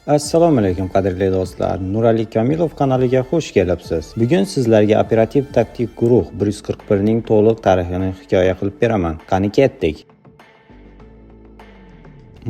Assalomu alaykum qadrli do'stlar. Nurali Kamilov kanaliga xush kelibsiz. Bugun sizlarga operativ taktik guruh 141 ning to'liq tarixini hikoya qilib beraman. Qani ketdik.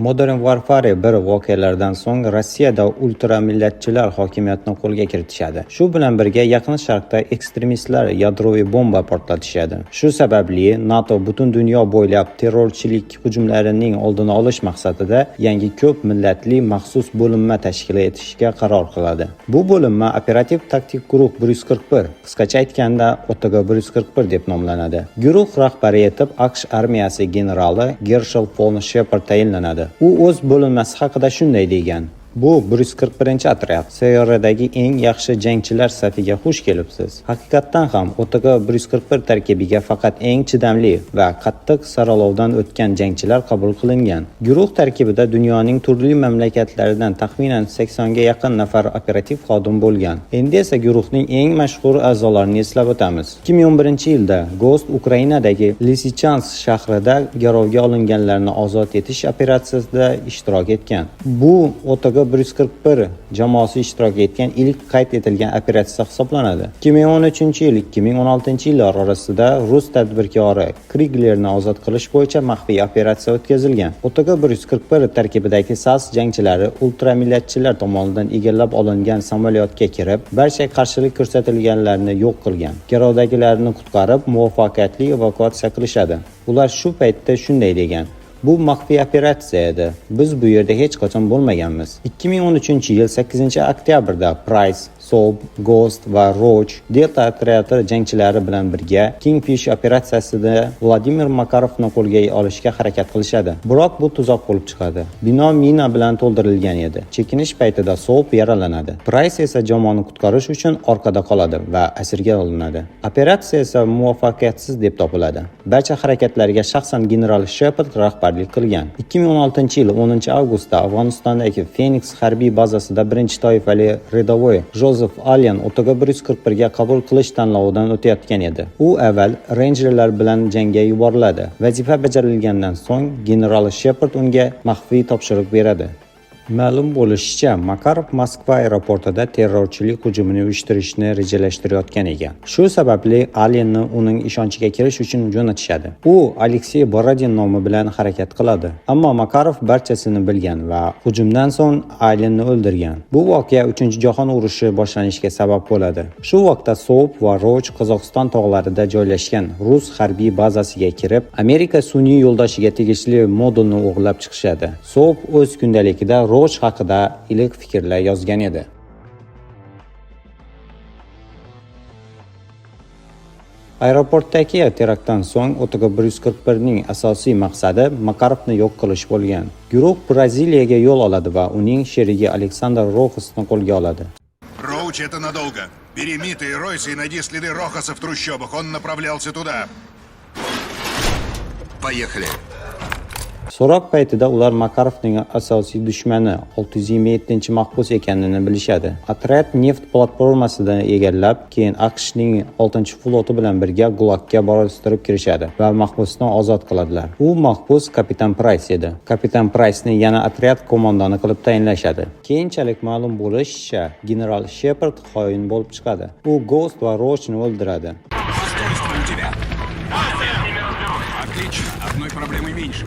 Modern Warfare 1 voqealaridan so'ng Rossiyada ultramillatchilar hokimiyatni qo'lga kiritishadi. Shu bilan birga Yaqin Sharqda ekstremistlar yadroviy bomba portlatishadi. Shu sababli NATO butun dunyo bo'ylab terrorchilik hujumlarining oldini olish maqsadida yangi ko'p millatli maxsus bo'linma tashkil etishga qaror qiladi. Bu bo'linma operativ taktik guruh 141, qisqacha aytganda OTG 141 deb nomlanadi. Guruh rahbari etib AQSh armiyasi generali Gershel von Shepard tayinlanadi. U o'z bo'linmasi haqida shunday degan: Bu 141-otryad. Sayyoradagi eng yaxshi jangchilar safiga xush kelibsiz. Haqiqatdan ham OTG 141 tarkibiga faqat eng chidamli va qattiq saralovdan o'tgan jangchilar qabul qilingan. Guruh tarkibida dunyoning turli mamlakatlaridan taxminan 80 ga yaqin nafar operativ xodim bo'lgan. Endi esa guruhning eng mashhur a'zolarini eslab o'tamiz. 2011-yilda Ghost Ukrainadagi Lysychansk shahrida garovga olinganlarni ozod etish operatsiyasida ishtirok etgan. Bu OTG 141 jamoasi ishtirok etgan ilk qayd etilgan operatsiya hisoblanadi. 2013-2016-yillar orasida rus tadbirkori Kriglerni ozod qilish bo'yicha maxfiy operatsiya o'tkazilgan. OTG 141 tarkibidagi SAS jangchilari ultramillatchilar tomonidan egallab olingan samolyotga kirib, barcha qarshilik ko'rsatilganlarni yo'q qilgan. Garovdagilarni qutqarib, muvaffaqiyatli evakuatsiya qilishadi. Ular shu paytda shunday degan: Bu maxfiy operatsiya edi. Biz bu yerda hech qachon bo'lmaganmiz. 2013-yil 8-oktyabrda Price, Soap, Ghost va Roach Delta otryadi jangchilari bilan birga Kingfish operatsiyasida Vladimir Makarovni qo'lga olishga harakat qilishadi. Biroq bu tuzoq bo'lib chiqadi. Bino mina bilan to'ldirilgan edi. Chekinish paytida Soap yaralanadi. Price esa jamoani qutqarish uchun orqada qoladi va asirga olinadi. Operatsiya esa muvaffaqiyatsiz deb topiladi. Barcha harakatlarga shaxsan general Shepard rahbarlik qilgan. 2016-yil 10-avgustda Afg'onistondagi Phoenix harbiy bazasida birinchi toifali redovoy Joseph Allen OTG 141 ga qabul qilish tanlovidan o'tayotgan edi. U avval Rangerlar bilan jangga yuboriladi. Vazifa bajarilgandan so'ng general Shepard unga maxfiy topshiriq beradi. Ma'lum bo'lishicha, Makarov Moskva aeroportida terrorchilik hujumini uyushtirishni rejalashtirayotgan ekan. Shu sababli Allenni uning ishonchiga kirish uchun jo'natishadi. U Aleksey Borodin nomi bilan harakat qiladi. Ammo Makarov barchasini bilgan va hujumdan so'ng Allenni o'ldirgan. Bu voqea 3-jahon urushi boshlanishiga sabab bo'ladi. Shu vaqtda Soap va Roach Qozog'iston tog'larida joylashgan rus harbiy bazasiga kirib, Amerika sun'iy yo'ldoshiga tegishli modulni o'g'irlab chiqishadi. Soap o'z kundaligida Roach haqida iliq fikrlar yozgan edi. Aeroportdagi teraktdan so'ng OTG 141 ning asosiy maqsadi Makarovni yo'q qilish bo'lgan. Guruh Braziliyaga yo'l oladi va uning sherigi Aleksandr Roxasni qo'lga oladi. Роуч, это надолго. Бери Мита и Ройса и найди следы Рохаса в трущобах. Он направлялся туда. Поехали. So'roq paytida ular Makarovning asosiy dushmani 627-mahbus ekanini bilishadi. Otryad neft platformasini egallab, keyin AQShning 6-floti bilan birga Gulagga borib kirishadi va mahbusni ozod qiladilar. U mahbus kapitan Price edi. Kapitan Price'ni yana otryad qo'mondoni qilib tayinlashadi. Keyinchalik ma'lum bo'lishicha, general Shepard xoin bo'lib chiqadi. U Ghost va Roachni o'ldiradi. Отлично, одной проблемой меньше.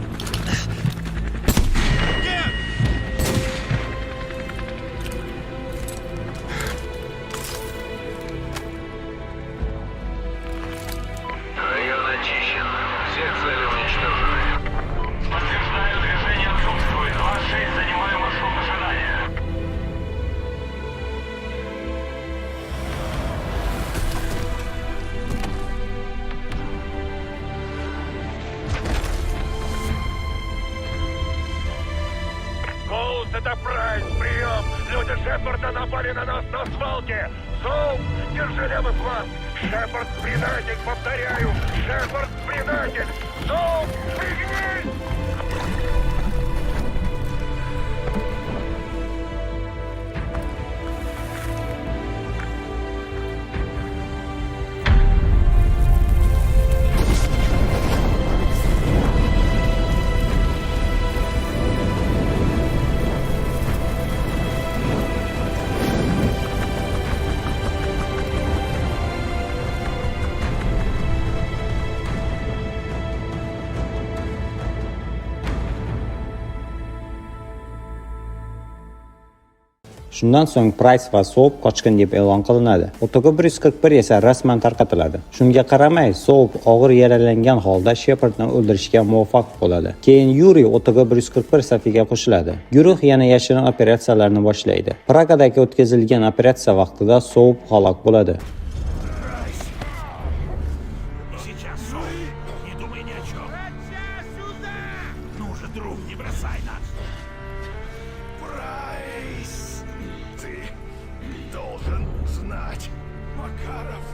Район очищен. Все цели уничтожены. Подтверждаю, движение отсутствует. 2-6, занимаю маршрут ожидания. Коулс, это Прайс, прием! Люди Шепарда напали на нас на свалке! Соул, держи левый фланг! Шепард предатель, повторяю! Шепард предатель! Соул, пригнись! Shundan so'ng Price va Soap qochqin deb e'lon qilinadi. Otega 141 esa rasman tarqatiladi. Shunga qaramay, Soap og'ir yaralangan holda Shepardni o'ldirishga muvaffaq bo'ladi. Keyin Yuri Otega 141 safiga qo'shiladi. Guruh yana yashirin operatsiyalarni boshlaydi. Pragadagi o'tkazilgan operatsiya vaqtida Soap halok bo'ladi. Сейчас, Соул, не думай ни о чем. Ну же, друг, не бросай нас. Прайс, ты должен знать. Макаров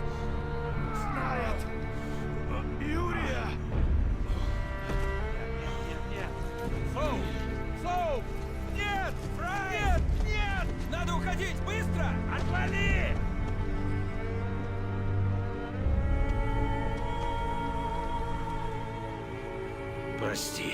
знает Юрия. Нет. Соул! Соул! Нет! Прайс! Нет! Надо уходить! Быстро! Отвали! Прости.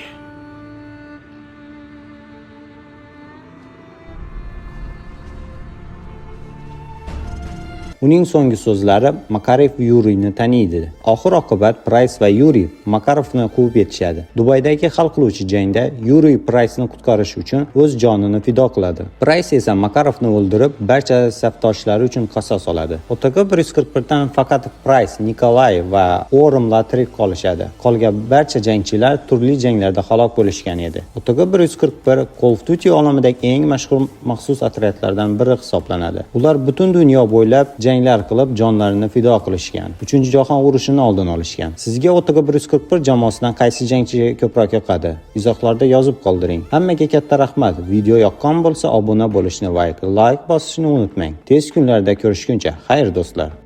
Uning so'nggi so'zlari Makarev Yuriyni taniydi. Oxir-oqibat Price va Yuri Makarovni quvib yetishadi. Dubaydagi hal qiluvchi jangda Yuri Price'ni qutqarish uchun o'z jonini fido qiladi. Price esa Makarovni o'ldirib, barcha safdoshlari uchun qasos oladi. Otega 141 dan faqat Price, Nikolay va Ormla tirik qolishadi. Qolgan barcha jangchilar turli janglarda halok bo'lishgan edi. Otega 141 Call of Duty olamidagi eng mashhur maxsus otryadlardan biri hisoblanadi. Ular butun dunyo bo'ylab janglar qilib jonlarini fido qilishgan. 3-jahon urushini oldini olishgan. Sizga Otega 141 jamoasidan qaysi jangchi ko'proq yoqadi? Izohlarda yozib qoldiring. Hammaga katta rahmat. Video yoqqan bo'lsa obuna bo'lishni va like bosishni unutmang. Tez kunlarda ko'rishguncha, xayr do'stlar.